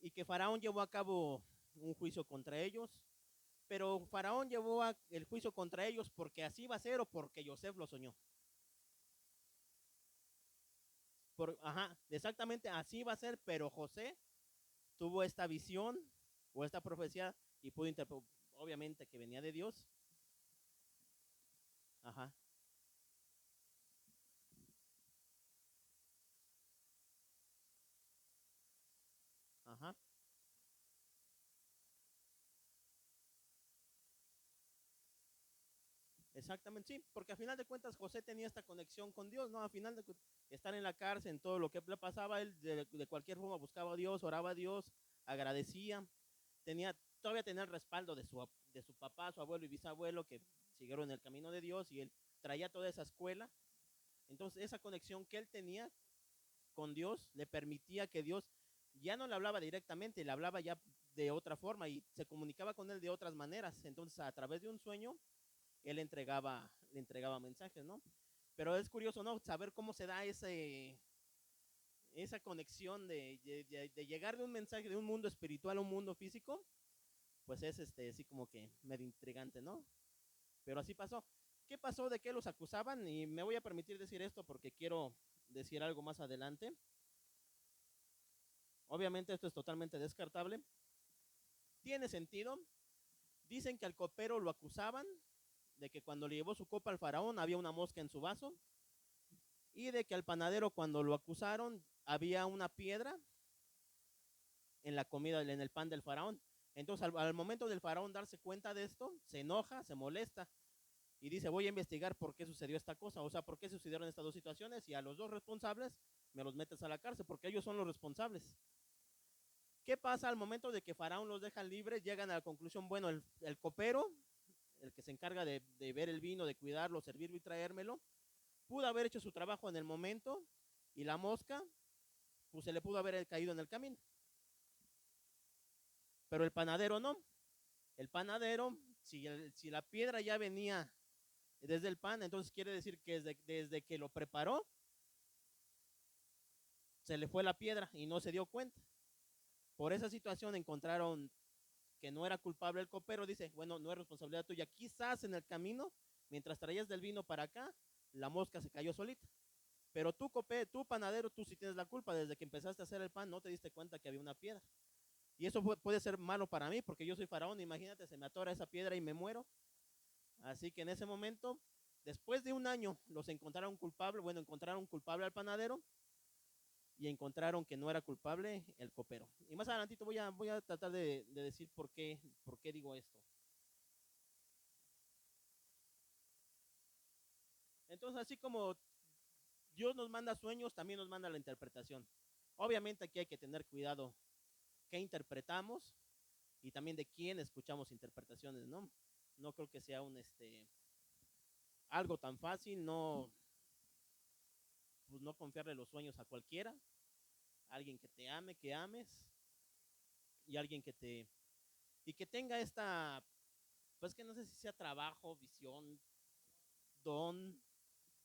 y que Faraón llevó a cabo un juicio contra ellos, pero Faraón llevó el juicio contra ellos porque así va a ser o porque Joseph lo soñó. Ajá, exactamente así va a ser, pero José tuvo esta visión o esta profecía y pudo interpretar, obviamente que venía de Dios. Ajá, ajá. Exactamente, sí, porque a final de cuentas José tenía esta conexión con Dios, ¿no? A final de estar en la cárcel, en todo lo que le pasaba, él de cualquier forma buscaba a Dios, oraba a Dios, agradecía, todavía tenía el respaldo de su papá, su abuelo y bisabuelo que siguieron el camino de Dios y él traía toda esa escuela. Entonces esa conexión que él tenía con Dios le permitía que Dios ya no le hablaba directamente, le hablaba ya de otra forma y se comunicaba con él de otras maneras. Entonces a través de un sueño él le entregaba mensajes, ¿no? Pero es curioso, ¿no? Saber cómo se da esa conexión de llegar de un mensaje de un mundo espiritual a un mundo físico, pues es así como que medio intrigante, ¿no? Pero así pasó. ¿Qué pasó? ¿De qué los acusaban? Y me voy a permitir decir esto porque quiero decir algo más adelante. Obviamente esto es totalmente descartable. Tiene sentido. Dicen que al copero lo acusaban de que cuando le llevó su copa al faraón había una mosca en su vaso y de que al panadero cuando lo acusaron había una piedra en la comida, en el pan del faraón. Entonces al momento del faraón darse cuenta de esto, se enoja, se molesta y dice voy a investigar por qué sucedió esta cosa, o sea, por qué sucedieron estas dos situaciones y a los dos responsables me los metes a la cárcel porque ellos son los responsables. ¿Qué pasa al momento de que Faraón los deja libres? Llegan a la conclusión, bueno, el copero, el que se encarga de ver el vino, de cuidarlo, servirlo y traérmelo, pudo haber hecho su trabajo en el momento y la mosca, pues se le pudo haber caído en el camino. Pero el panadero no. El panadero, si la piedra ya venía desde el pan, entonces quiere decir que desde que lo preparó, se le fue la piedra y no se dio cuenta. Por esa situación encontraron que no era culpable el copero, dice, bueno, no es responsabilidad tuya. Quizás en el camino, mientras traías del vino para acá, la mosca se cayó solita. Pero tú panadero, tú sí tienes la culpa. Desde que empezaste a hacer el pan, no te diste cuenta que había una piedra. Y eso puede ser malo para mí, porque yo soy faraón. Imagínate, se me atora esa piedra y me muero. Así que en ese momento, después de un año, los encontraron culpable. Bueno, encontraron culpable al panadero y encontraron que no era culpable el copero. Y más adelantito voy a tratar de decir por qué digo esto. Entonces, así como Dios nos manda sueños, también nos manda la interpretación. Obviamente aquí hay que tener cuidado qué interpretamos y también de quién escuchamos interpretaciones, ¿no? No creo que sea algo tan fácil, no, pues no confiarle los sueños a cualquiera, a alguien que te ame, que ames y alguien que tenga pues que no sé si sea trabajo, visión, don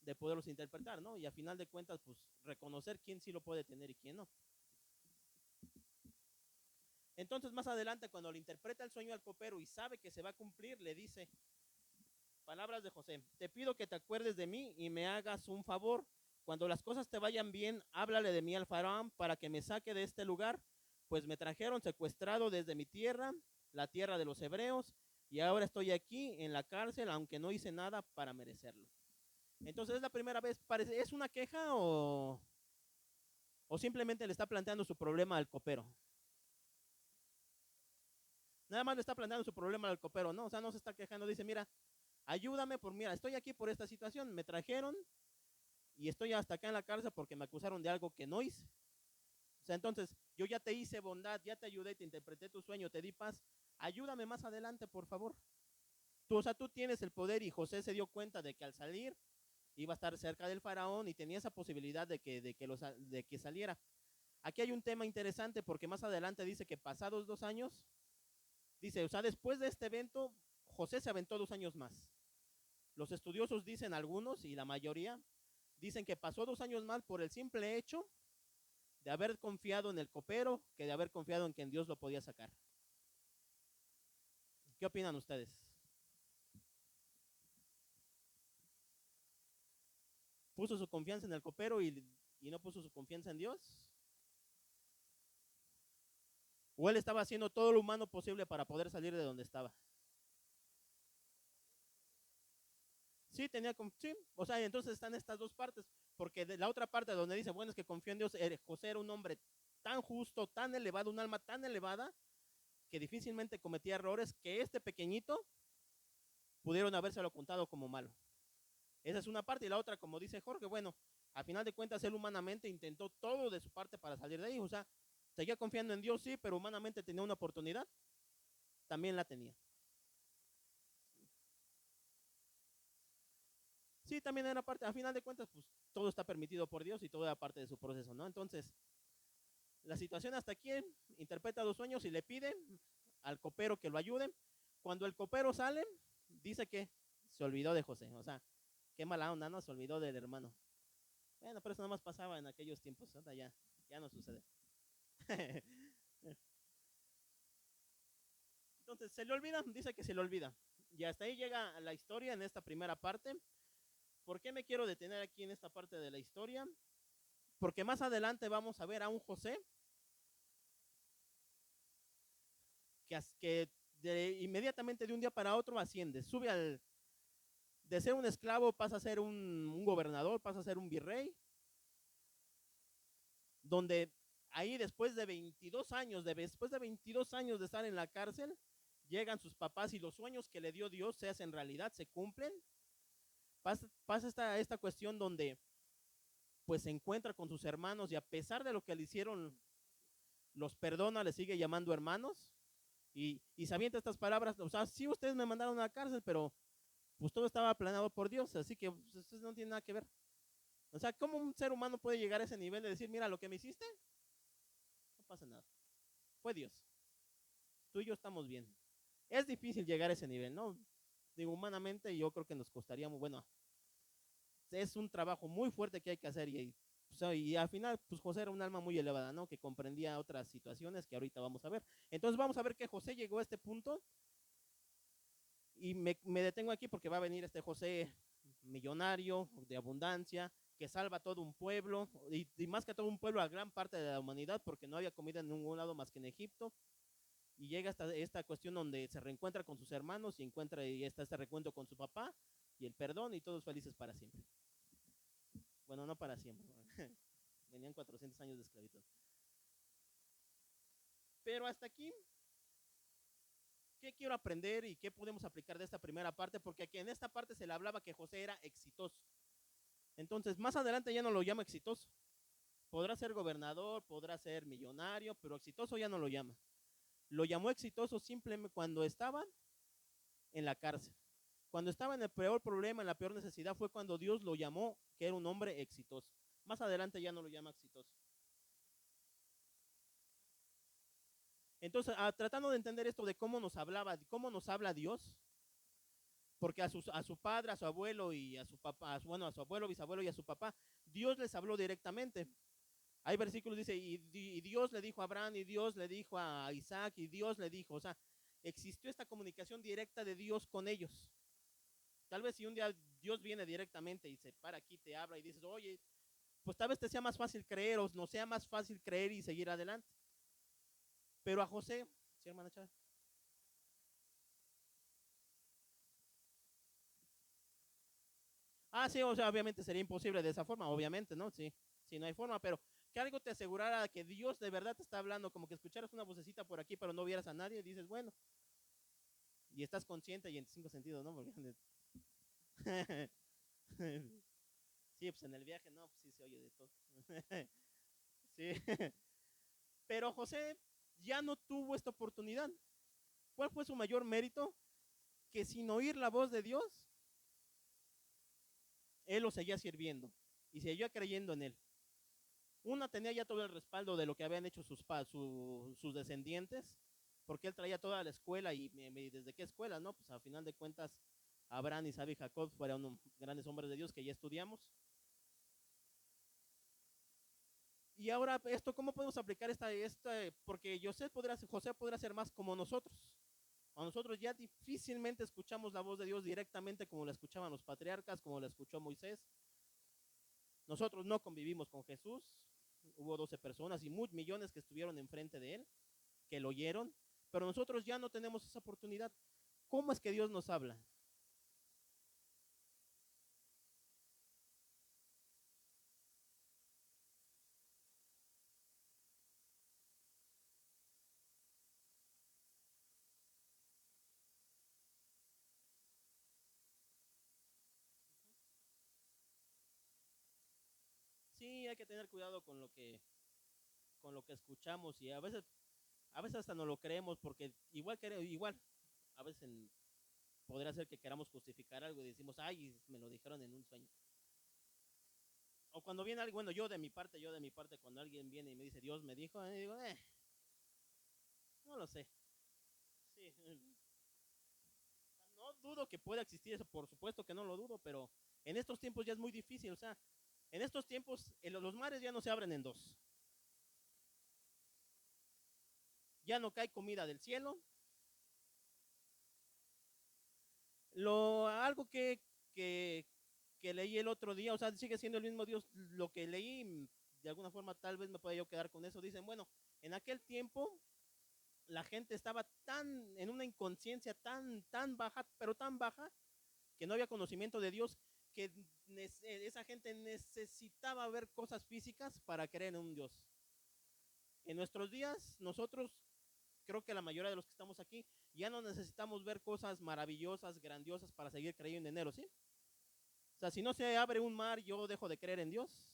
de poderlos interpretar, ¿no? Y a final de cuentas, pues reconocer quién sí lo puede tener y quién no. Entonces, más adelante, cuando le interpreta el sueño al copero y sabe que se va a cumplir, le dice, palabras de José, te pido que te acuerdes de mí y me hagas un favor. Cuando las cosas te vayan bien, háblale de mí al faraón para que me saque de este lugar, pues me trajeron secuestrado desde mi tierra, la tierra de los hebreos, y ahora estoy aquí en la cárcel, aunque no hice nada para merecerlo. Entonces, ¿es la primera vez? ¿Es una queja o simplemente le está planteando su problema al copero? Nada más le está planteando su problema al copero, ¿no? O sea, no se está quejando, dice, mira, ayúdame mira, estoy aquí por esta situación, me trajeron y estoy hasta acá en la cárcel porque me acusaron de algo que no hice. O sea, entonces, yo ya te hice bondad, ya te ayudé, te interpreté tu sueño, te di paz, ayúdame más adelante, por favor. O sea, tú tienes el poder y José se dio cuenta de que al salir iba a estar cerca del faraón y tenía esa posibilidad de que saliera. Aquí hay un tema interesante porque más adelante dice que pasados 2 años, dice, o sea, después de este evento, José se aventó 2 años más. Los estudiosos dicen algunos, y la mayoría, dicen que pasó 2 años más por el simple hecho de haber confiado en el copero que de haber confiado en que en Dios lo podía sacar. ¿Qué opinan ustedes? ¿Puso su confianza en el copero y no puso su confianza en Dios? ¿O él estaba haciendo todo lo humano posible para poder salir de donde estaba? Sí, sí, o sea, entonces están estas dos partes, porque de la otra parte donde dice, bueno, es que confió en Dios, José era un hombre tan justo, tan elevado, un alma tan elevada, que difícilmente cometía errores, que este pequeñito pudieron habérselo contado como malo. Esa es una parte, y la otra, como dice Jorge, bueno, a final de cuentas, él humanamente intentó todo de su parte para salir de ahí, o sea, seguía confiando en Dios, sí, pero humanamente tenía una oportunidad, también la tenía. Sí, también era parte, a final de cuentas, pues todo está permitido por Dios y todo era parte de su proceso, ¿no? Entonces, la situación hasta aquí, interpreta los sueños y le pide al copero que lo ayude. Cuando el copero sale, dice que se olvidó de José, o sea, qué mala onda, ¿no? Se olvidó del hermano. Bueno, pero eso nada más pasaba en aquellos tiempos, ¿no? Ya no sucede. Entonces, se le olvida, dice que se le olvida. Y hasta ahí llega la historia en esta primera parte. ¿Por qué me quiero detener aquí en esta parte de la historia? Porque más adelante vamos a ver a un José que inmediatamente de un día para otro asciende, de ser un esclavo pasa a ser un gobernador, pasa a ser un virrey, donde ahí después de 22 años, después de 22 años de estar en la cárcel, llegan sus papás y los sueños que le dio Dios se hacen realidad, se cumplen. Pasa esta cuestión donde pues se encuentra con sus hermanos y a pesar de lo que le hicieron, los perdona, le sigue llamando hermanos y se avienta estas palabras, o sea, sí ustedes me mandaron a la cárcel, pero pues todo estaba planeado por Dios, así que pues, eso no tiene nada que ver. O sea, ¿cómo un ser humano puede llegar a ese nivel de decir, mira, lo que me hiciste, no pasa nada? Fue Dios. Tú y yo estamos bien. Es difícil llegar a ese nivel, ¿no? Digo, humanamente yo creo que nos costaría muy, bueno, es un trabajo muy fuerte que hay que hacer y al final, pues José era un alma muy elevada, ¿no? Que comprendía otras situaciones que ahorita vamos a ver. Entonces vamos a ver que José llegó a este punto y me detengo aquí porque va a venir este José millonario, de abundancia, que salva a todo un pueblo y más que todo un pueblo a gran parte de la humanidad porque no había comida en ningún lado más que en Egipto. Y llega hasta esta cuestión donde se reencuentra con sus hermanos y está este reencuentro con su papá y el perdón y todos felices para siempre. Bueno, no para siempre. Venían 400 años de esclavitud. Pero hasta aquí, ¿qué quiero aprender y qué podemos aplicar de esta primera parte? Porque aquí en esta parte se le hablaba que José era exitoso. Entonces, más adelante ya no lo llama exitoso. Podrá ser gobernador, podrá ser millonario, pero exitoso ya no lo llama. Lo llamó exitoso simplemente cuando estaba en la cárcel. Cuando estaba en el peor problema, en la peor necesidad, fue cuando Dios lo llamó que era un hombre exitoso. Más adelante ya no lo llama exitoso. Entonces, tratando de entender esto de cómo nos hablaba, cómo nos habla Dios, porque a su padre, a su abuelo y a su papá, bueno, a su abuelo, bisabuelo y a su papá, Dios les habló directamente. Hay versículos dice, y Dios le dijo a Abraham, y Dios le dijo a Isaac, y Dios le dijo, o sea, existió esta comunicación directa de Dios con ellos. Tal vez si un día Dios viene directamente y se para aquí, te habla y dices, oye, pues tal vez te sea más fácil creer o no sea más fácil creer y seguir adelante. Pero a José, ¿sí, hermana Chávez? Sí, o sea, obviamente sería imposible de esa forma, obviamente, ¿no? Sí, sí, no hay forma, pero que algo te asegurara que Dios de verdad te está hablando, como que escucharas una vocecita por aquí, pero no vieras a nadie, y dices, bueno, y estás consciente y en 5 sentidos, ¿no? Porque sí, pues en el viaje, no, pues sí se oye de todo. Sí, pero José ya no tuvo esta oportunidad. ¿Cuál fue su mayor mérito? Que sin oír la voz de Dios, él lo seguía sirviendo y seguía creyendo en él. Una tenía ya todo el respaldo de lo que habían hecho sus descendientes, porque él traía toda la escuela y desde qué escuela, ¿no? Pues a final de cuentas, Abraham, Isaac y Jacob fueron grandes hombres de Dios que ya estudiamos. Y ahora esto, ¿cómo podemos aplicar porque José podrá ser más como nosotros. A nosotros ya difícilmente escuchamos la voz de Dios directamente como la escuchaban los patriarcas, como la escuchó Moisés. Nosotros no convivimos con Jesús. Hubo 12 personas y millones que estuvieron enfrente de él, que lo oyeron, pero nosotros ya no tenemos esa oportunidad. ¿Cómo es que Dios nos habla? Sí, hay que tener cuidado con lo que escuchamos y a veces hasta no lo creemos porque igual, a veces podría ser que queramos justificar algo y decimos, ay, me lo dijeron en un sueño. O cuando viene alguien, bueno, yo de mi parte, cuando alguien viene y me dice, Dios me dijo, digo, no lo sé. Sí, no dudo que pueda existir eso, por supuesto que no lo dudo, pero en estos tiempos ya es muy difícil, o sea, en estos tiempos los mares ya no se abren en dos. Ya no cae comida del cielo. Algo que, que leí el otro día, o sea, sigue siendo el mismo Dios, lo que leí, de alguna forma tal vez me pueda yo quedar con eso. Dicen, bueno, en aquel tiempo la gente estaba en una inconsciencia tan baja, pero tan baja, que no había conocimiento de Dios, que esa gente necesitaba ver cosas físicas para creer en un Dios. En nuestros días, nosotros, creo que la mayoría de los que estamos aquí, ya no necesitamos ver cosas maravillosas, grandiosas para seguir creyendo en Él, ¿sí? O sea, si no se abre un mar, yo dejo de creer en Dios.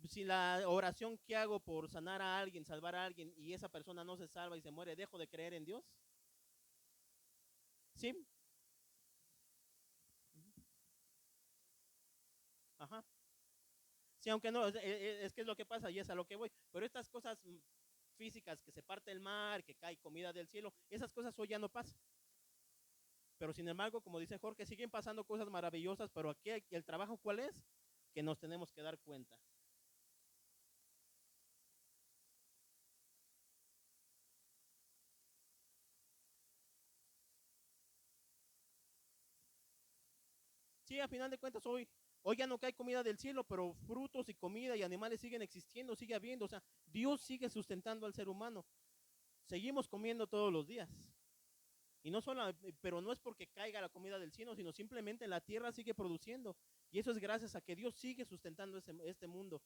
Si la oración que hago por sanar a alguien, salvar a alguien, y esa persona no se salva y se muere, dejo de creer en Dios. ¿Sí? Ajá. Sí, aunque no, es que es lo que pasa y es a lo que voy. Pero estas cosas físicas, que se parte el mar, que cae comida del cielo, esas cosas hoy ya no pasan. Pero sin embargo, como dice Jorge, siguen pasando cosas maravillosas, pero aquí el trabajo, ¿cuál es? Que nos tenemos que dar cuenta. Sí, a final de cuentas, hoy ya no cae comida del cielo, pero frutos y comida y animales siguen existiendo, sigue habiendo. O sea, Dios sigue sustentando al ser humano. Seguimos comiendo todos los días. Y no solo, pero no es porque caiga la comida del cielo, sino simplemente la tierra sigue produciendo. Y eso es gracias a que Dios sigue sustentando este mundo.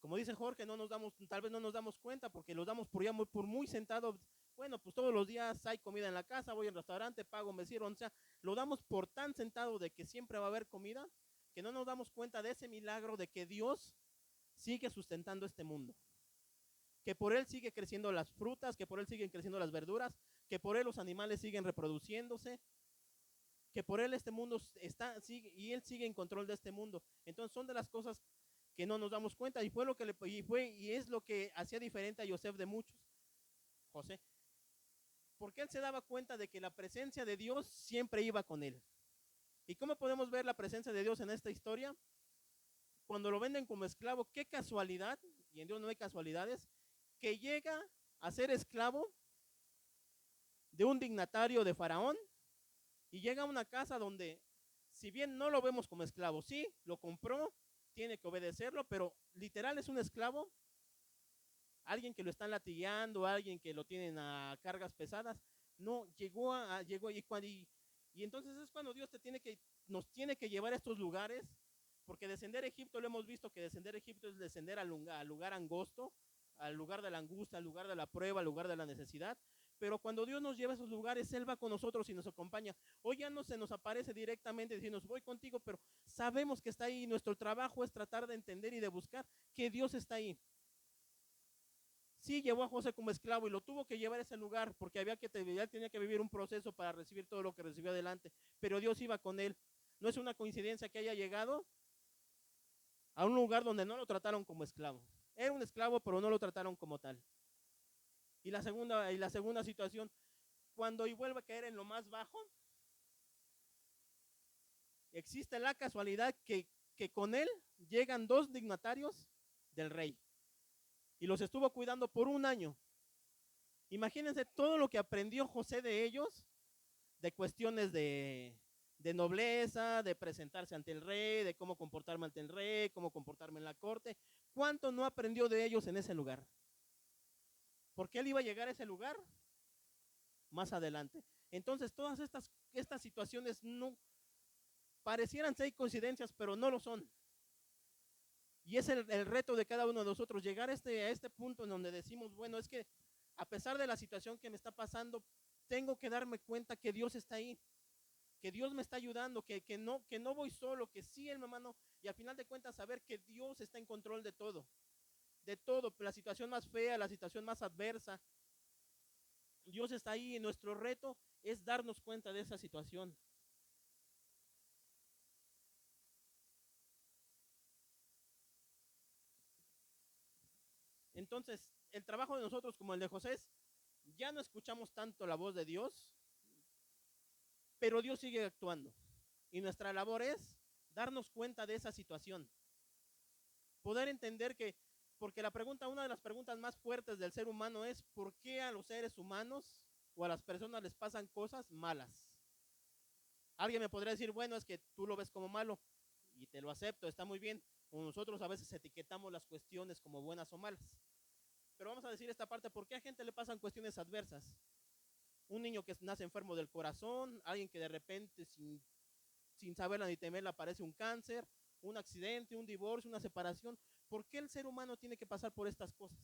Como dice Jorge, tal vez no nos damos cuenta porque lo damos por muy sentado. Bueno, pues todos los días hay comida en la casa, voy al restaurante, pago, me sirvo, o sea, lo damos por tan sentado de que siempre va a haber comida, que no nos damos cuenta de ese milagro de que Dios sigue sustentando este mundo. Que por él sigue creciendo las frutas, que por él siguen creciendo las verduras, que por él los animales siguen reproduciéndose, que por él este mundo y él sigue en control de este mundo. Entonces son de las cosas que no nos damos cuenta y y es lo que hacía diferente a José de muchos. José, porque él se daba cuenta de que la presencia de Dios siempre iba con él. ¿Y cómo podemos ver la presencia de Dios en esta historia? Cuando lo venden como esclavo, qué casualidad, y en Dios no hay casualidades, que llega a ser esclavo de un dignatario de Faraón y llega a una casa donde, si bien no lo vemos como esclavo, sí, lo compró, tiene que obedecerlo, pero literal es un esclavo, alguien que lo están latigueando, alguien que lo tienen a cargas pesadas. No, llegó y entonces es cuando Dios nos tiene que llevar a estos lugares, porque descender a Egipto, lo hemos visto que descender a Egipto es descender al lugar angosto, al lugar de la angustia, al lugar de la prueba, al lugar de la necesidad. Pero cuando Dios nos lleva a esos lugares, Él va con nosotros y nos acompaña. Hoy ya no se nos aparece directamente diciendo, voy contigo, pero sabemos que está ahí. Nuestro trabajo es tratar de entender y de buscar que Dios está ahí. Sí, llevó a José como esclavo y lo tuvo que llevar a ese lugar porque ya tenía que vivir un proceso para recibir todo lo que recibió adelante. Pero Dios iba con él. No es una coincidencia que haya llegado a un lugar donde no lo trataron como esclavo. Era un esclavo, pero no lo trataron como tal. Y la segunda situación, cuando vuelve a caer en lo más bajo, existe la casualidad que que con él llegan 2 dignatarios del rey y los estuvo cuidando por 1 año. Imagínense todo lo que aprendió José de ellos, de cuestiones de nobleza, de presentarse ante el rey, de cómo comportarme ante el rey, cómo comportarme en la corte. ¿Cuánto no aprendió de ellos en ese lugar? Porque él iba a llegar a ese lugar más adelante. Entonces todas estas situaciones no parecieran ser coincidencias, pero no lo son. Y es el reto de cada uno de nosotros, llegar a este punto en donde decimos, bueno, es que a pesar de la situación que me está pasando, tengo que darme cuenta que Dios está ahí, que Dios me está ayudando, que no voy solo, que sí, hermano, y al final de cuentas saber que Dios está en control de todo, la situación más fea, la situación más adversa, Dios está ahí y nuestro reto es darnos cuenta de esa situación. Entonces, el trabajo de nosotros como el de José es, ya no escuchamos tanto la voz de Dios, pero Dios sigue actuando. Y nuestra labor es darnos cuenta de esa situación. Poder entender que, porque una de las preguntas más fuertes del ser humano es, ¿por qué a los seres humanos o a las personas les pasan cosas malas? Alguien me podría decir, bueno, es que tú lo ves como malo y te lo acepto, está muy bien. O nosotros a veces etiquetamos las cuestiones como buenas o malas. Pero vamos a decir esta parte, ¿por qué a gente le pasan cuestiones adversas? Un niño que nace enfermo del corazón, alguien que de repente sin saberla ni temerla aparece un cáncer, un accidente, un divorcio, una separación. ¿Por qué el ser humano tiene que pasar por estas cosas?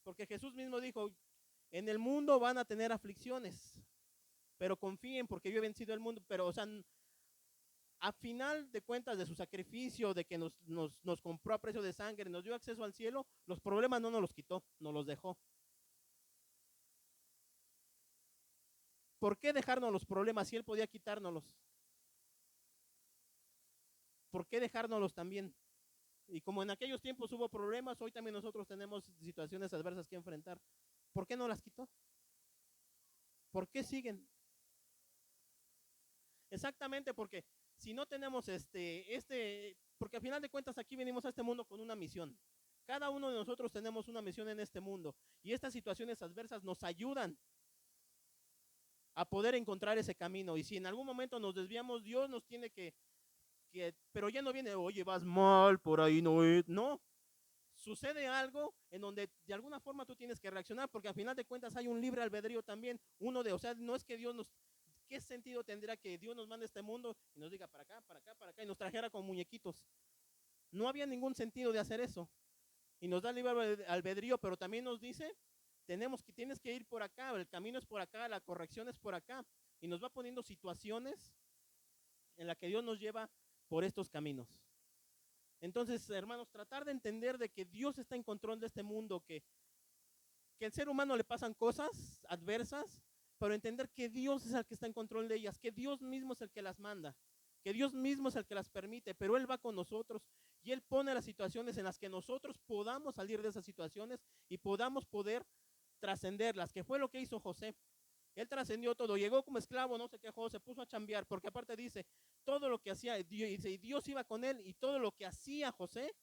Porque Jesús mismo dijo, en el mundo van a tener aflicciones, pero confíen porque yo he vencido el mundo. Pero, o sea, a final de cuentas de su sacrificio, de que nos compró a precio de sangre, nos dio acceso al cielo, los problemas no nos los quitó, nos los dejó. ¿Por qué dejarnos los problemas si Él podía quitárnoslos? ¿Por qué dejárnoslos también? Y como en aquellos tiempos hubo problemas, hoy también nosotros tenemos situaciones adversas que enfrentar. ¿Por qué no las quitó? ¿Por qué siguen? Exactamente, porque si no tenemos porque al final de cuentas aquí venimos a este mundo con una misión. Cada uno de nosotros tenemos una misión en este mundo y estas situaciones adversas nos ayudan a poder encontrar ese camino. Y si en algún momento nos desviamos, Dios nos tiene pero ya no viene, oye, vas mal, por ahí no es. No, sucede algo en donde de alguna forma tú tienes que reaccionar, porque al final de cuentas hay un libre albedrío también. O sea, no es que ¿qué sentido tendrá que Dios nos mande a este mundo y nos diga para acá, para acá, para acá y nos trajera como muñequitos? No había ningún sentido de hacer eso. Y nos da libre albedrío, pero también nos dice, tienes que ir por acá, el camino es por acá, la corrección es por acá. Y nos va poniendo situaciones en las que Dios nos lleva por estos caminos. Entonces, hermanos, tratar de entender de que Dios está en control de este mundo, que al ser humano le pasan cosas adversas, pero entender que Dios es el que está en control de ellas, que Dios mismo es el que las manda, que Dios mismo es el que las permite, pero Él va con nosotros y Él pone las situaciones en las que nosotros podamos salir de esas situaciones y podamos poder trascenderlas, que fue lo que hizo José. Él trascendió todo, llegó como esclavo, no se quejó, se puso a chambear, porque aparte dice, todo lo que hacía, y Dios iba con él, y todo lo que hacía José,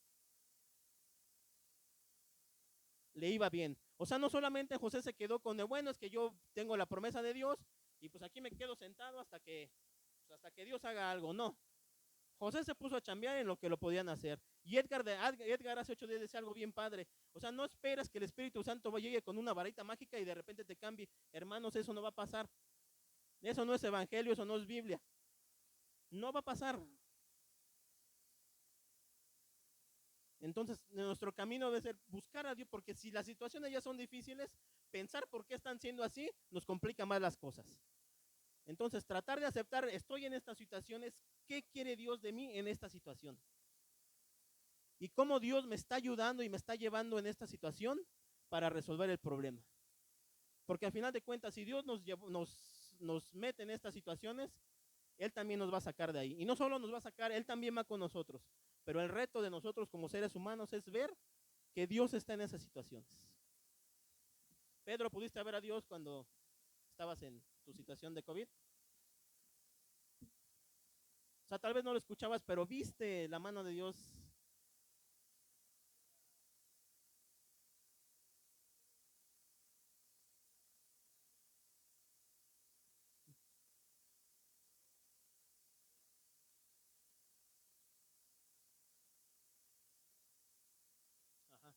le iba bien. O sea, no solamente José se quedó con el, bueno, es que yo tengo la promesa de Dios, y pues aquí me quedo sentado hasta que Dios haga algo. No, José se puso a chambear en lo que lo podían hacer. Y Edgar hace 8 días decía algo bien padre. O sea, no esperas que el Espíritu Santo llegue con una varita mágica y de repente te cambie. Hermanos, eso no va a pasar. Eso no es evangelio, eso no es Biblia. No va a pasar. Entonces, nuestro camino debe ser buscar a Dios, porque si las situaciones ya son difíciles, pensar por qué están siendo así nos complica más las cosas. Entonces, tratar de aceptar, estoy en estas situaciones, ¿qué quiere Dios de mí en esta situación? Y cómo Dios me está ayudando y me está llevando en esta situación para resolver el problema. Porque al final de cuentas, si Dios nos mete en estas situaciones, Él también nos va a sacar de ahí. Y no solo nos va a sacar, Él también va con nosotros. Pero el reto de nosotros como seres humanos es ver que Dios está en esas situaciones. Pedro, ¿pudiste ver a Dios cuando estabas en tu situación de COVID? O sea, tal vez no lo escuchabas, pero viste la mano de Dios. Ajá.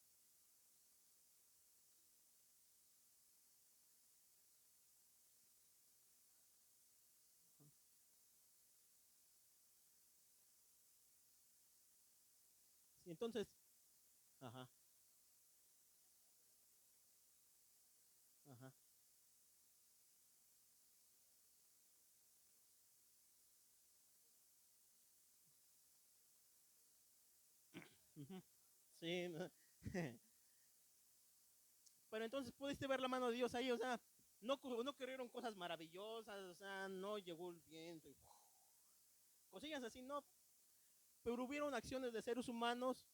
Sí, entonces, ajá, ajá. Ujú. Sí, ¿no? Pero entonces pudiste ver la mano de Dios ahí, o sea, no, no ocurrieron cosas maravillosas, o sea, no llegó el viento, y cosillas así, no, pero hubieron acciones de seres humanos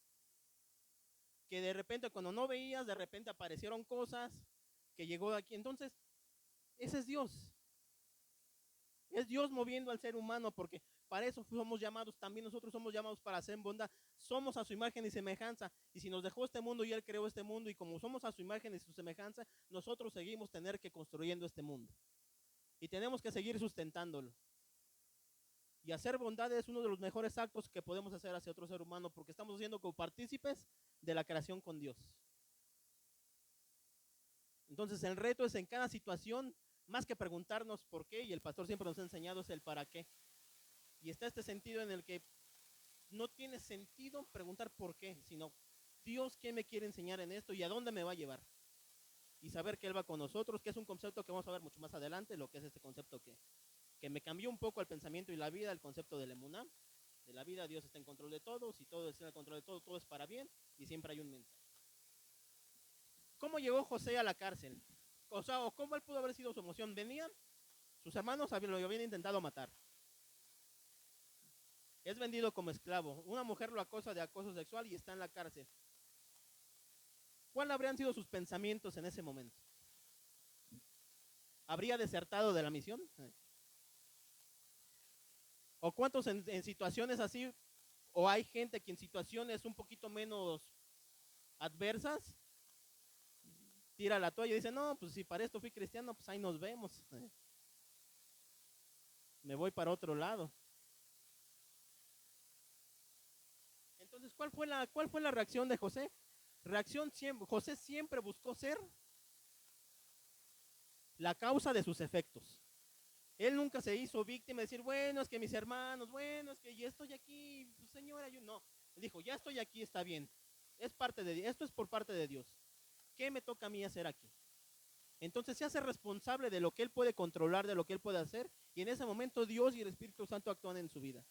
que de repente cuando no veías, de repente aparecieron cosas que llegó de aquí. Entonces, ese es Dios moviendo al ser humano, porque para eso somos llamados, también nosotros somos llamados para hacer bondad, somos a su imagen y semejanza, y si nos dejó este mundo y Él creó este mundo, y como somos a su imagen y su semejanza, nosotros seguimos tener que construyendo este mundo, y tenemos que seguir sustentándolo. Y hacer bondad es uno de los mejores actos que podemos hacer hacia otro ser humano, porque estamos haciendo como partícipes de la creación con Dios. Entonces el reto es en cada situación, más que preguntarnos por qué, y el pastor siempre nos ha enseñado es el para qué. Y está este sentido en el que no tiene sentido preguntar por qué, sino Dios, ¿qué me quiere enseñar en esto y a dónde me va a llevar? Y saber que Él va con nosotros, que es un concepto que vamos a ver mucho más adelante, lo que es este concepto que me cambió un poco el pensamiento y la vida, el concepto del emuná, de la vida. Dios está en control de todo, si todo está en el control de todo, todo es para bien y siempre hay un mensaje. ¿Cómo llegó José a la cárcel? O sea, ¿o cómo él pudo haber sido su emoción? Venía, sus hermanos lo habían intentado matar. Es vendido como esclavo. Una mujer lo acosa de acoso sexual y está en la cárcel. ¿Cuáles habrían sido sus pensamientos en ese momento? ¿Habría desertado de la misión? ¿O cuántos en situaciones así, o hay gente que en situaciones un poquito menos adversas, tira la toalla y dice, no, pues si para esto fui cristiano, pues ahí nos vemos. Me voy para otro lado. Entonces, cuál fue la reacción de José? José siempre buscó ser la causa de sus efectos. Él nunca se hizo víctima de decir, bueno, es que mis hermanos, bueno, es que ya estoy aquí, pues, señora, yo no. Él dijo, ya estoy aquí, está bien. Es parte de esto es por parte de Dios. ¿Qué me toca a mí hacer aquí? Entonces se hace responsable de lo que él puede controlar, de lo que él puede hacer, y en ese momento Dios y el Espíritu Santo actúan en su vida.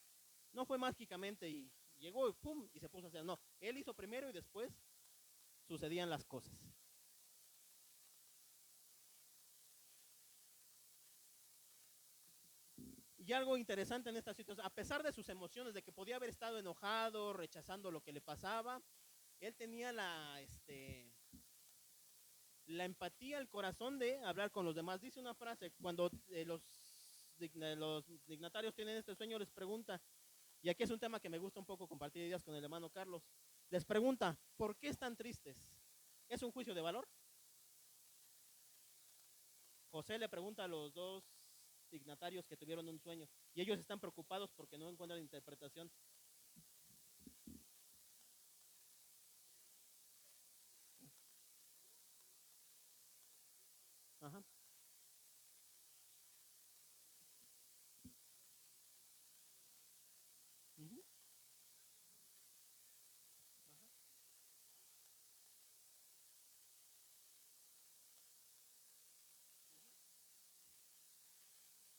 No fue mágicamente y llegó y pum, y se puso a hacer, no. Él hizo primero y después sucedían las cosas. Y algo interesante en esta situación, a pesar de sus emociones, de que podía haber estado enojado, rechazando lo que le pasaba, él tenía la empatía, el corazón de hablar con los demás. Dice una frase, cuando los dignatarios tienen este sueño, les pregunta, y aquí es un tema que me gusta un poco compartir ideas con el hermano Carlos, les pregunta, ¿por qué están tristes? ¿Es un juicio de valor? José le pregunta a los dos dignatarios que tuvieron un sueño, y ellos están preocupados porque no encuentran interpretación. Ajá. Uh -huh.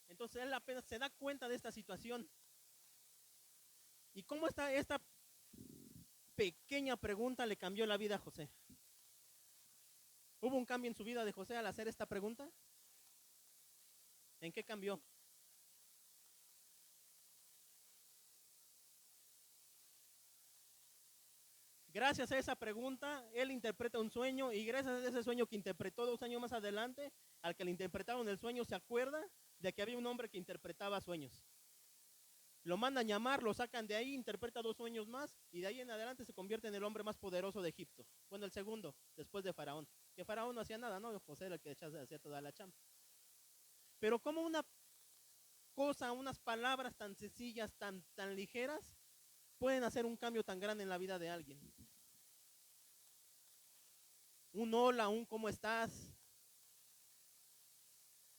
Entonces él apenas se da cuenta de esta situación. ¿Y cómo está esta pequeña pregunta le cambió la vida a José? ¿Hubo un cambio en su vida de José al hacer esta pregunta? ¿En qué cambió? Gracias a esa pregunta, él interpreta un sueño y gracias a ese sueño que interpretó 2 años más adelante, al que le interpretaron el sueño, se acuerda de que había un hombre que interpretaba sueños. Lo mandan llamar, lo sacan de ahí, interpreta 2 sueños más y de ahí en adelante se convierte en el hombre más poderoso de Egipto. Bueno, el segundo, después de Faraón. Que Faraón no hacía nada, ¿no? José era el que hacía toda la chamba. Pero como una cosa, unas palabras tan sencillas, tan ligeras, pueden hacer un cambio tan grande en la vida de alguien. Un hola, un cómo estás.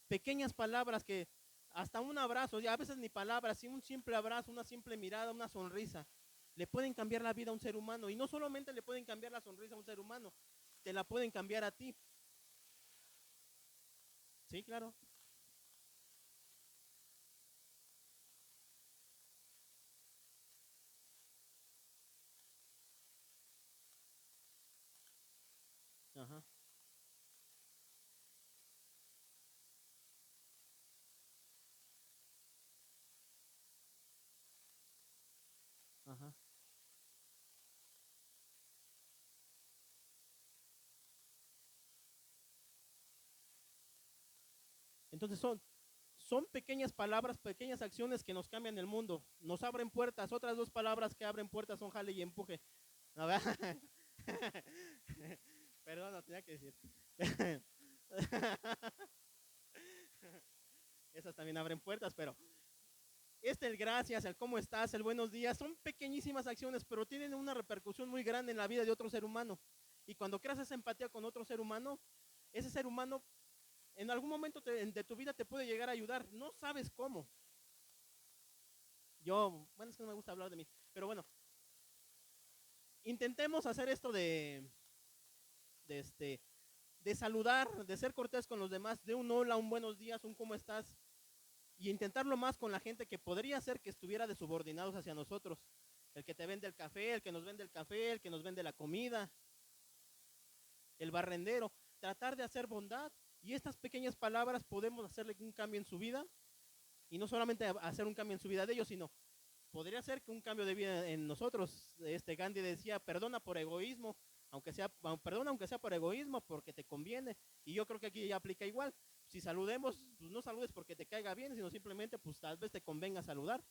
Pequeñas palabras que hasta un abrazo, ya a veces ni palabras, sino un simple abrazo, una simple mirada, una sonrisa, le pueden cambiar la vida a un ser humano. Y no solamente le pueden cambiar la sonrisa a un ser humano, te la pueden cambiar a ti. Sí, claro. Ajá, ajá, entonces son pequeñas palabras, pequeñas acciones que nos cambian el mundo, nos abren puertas. Otras 2 palabras que abren puertas son jale y empuje. ¿No? Perdón, no tenía que decir. Esas también abren puertas, pero el gracias, el cómo estás, el buenos días, son pequeñísimas acciones, pero tienen una repercusión muy grande en la vida de otro ser humano. Y cuando creas esa empatía con otro ser humano, ese ser humano en algún momento de tu vida te puede llegar a ayudar. No sabes cómo. Bueno, es que no me gusta hablar de mí, pero bueno, intentemos hacer esto de, este, de saludar, de ser cortés con los demás, de un hola, un buenos días, un cómo estás, y intentarlo más con la gente que podría ser que estuviera de subordinados hacia nosotros. El que te vende el café, el que nos vende el café, el que nos vende la comida, el barrendero. Tratar de hacer bondad, y estas pequeñas palabras podemos hacerle un cambio en su vida, y no solamente hacer un cambio en su vida de ellos, sino podría ser que un cambio de vida en nosotros. Gandhi decía, perdona por egoísmo, perdona aunque sea por egoísmo, porque te conviene. Y yo creo que aquí ya aplica igual. Si saludemos, pues no saludes porque te caiga bien, sino simplemente pues tal vez te convenga saludar.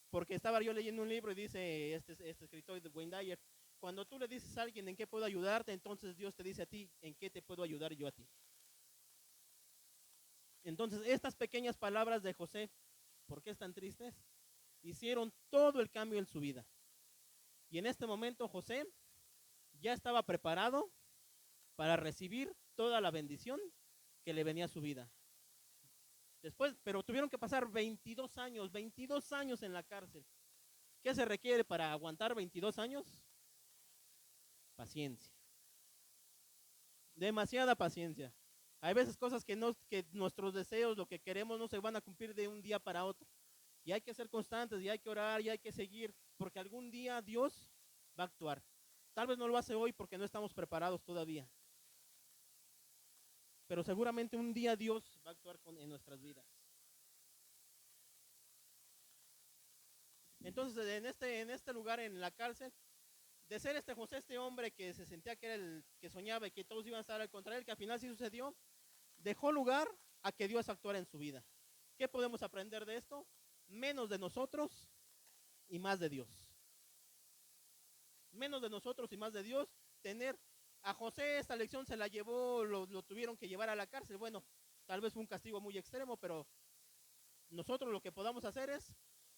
Porque estaba yo leyendo un libro y dice este escritor de Wayne Dyer, cuando tú le dices a alguien en qué puedo ayudarte, entonces Dios te dice a ti, en qué te puedo ayudar yo a ti. Entonces estas pequeñas palabras de José, ¿por qué están tristes? Hicieron todo el cambio en su vida. Y en este momento José ya estaba preparado para recibir toda la bendición que le venía a su vida. Después, pero tuvieron que pasar 22 años en la cárcel. ¿Qué se requiere para aguantar 22 años? Paciencia. Demasiada paciencia. Hay veces cosas que nuestros deseos, lo que queremos, no se van a cumplir de un día para otro. Y hay que ser constantes, y hay que orar, y hay que seguir, porque algún día Dios va a actuar. Tal vez no lo hace hoy porque no estamos preparados todavía. Pero seguramente un día Dios va a actuar en nuestras vidas. Entonces, en este lugar, en la cárcel, de ser José, este hombre que se sentía que era el que soñaba y que todos iban a estar al contrario, el que al final sí sucedió, dejó lugar a que Dios actuara en su vida. ¿Qué podemos aprender de esto? Menos de nosotros y más de Dios. Menos de nosotros y más de Dios. Tener a José, esta lección se la llevó, lo tuvieron que llevar a la cárcel. Bueno, tal vez fue un castigo muy extremo, pero nosotros lo que podamos hacer es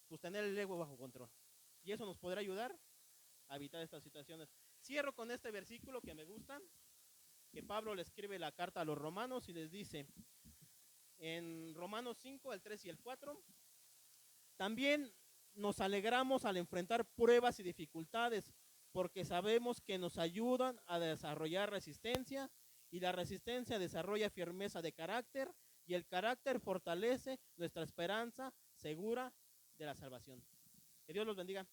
pues tener el ego bajo control. Y eso nos podrá ayudar a evitar estas situaciones. Cierro con este versículo que me gusta, que Pablo le escribe la carta a los romanos y les dice en Romanos 5, el 3 y el 4, también nos alegramos al enfrentar pruebas y dificultades, porque sabemos que nos ayudan a desarrollar resistencia, y la resistencia desarrolla firmeza de carácter, y el carácter fortalece nuestra esperanza segura de la salvación. Que Dios los bendiga.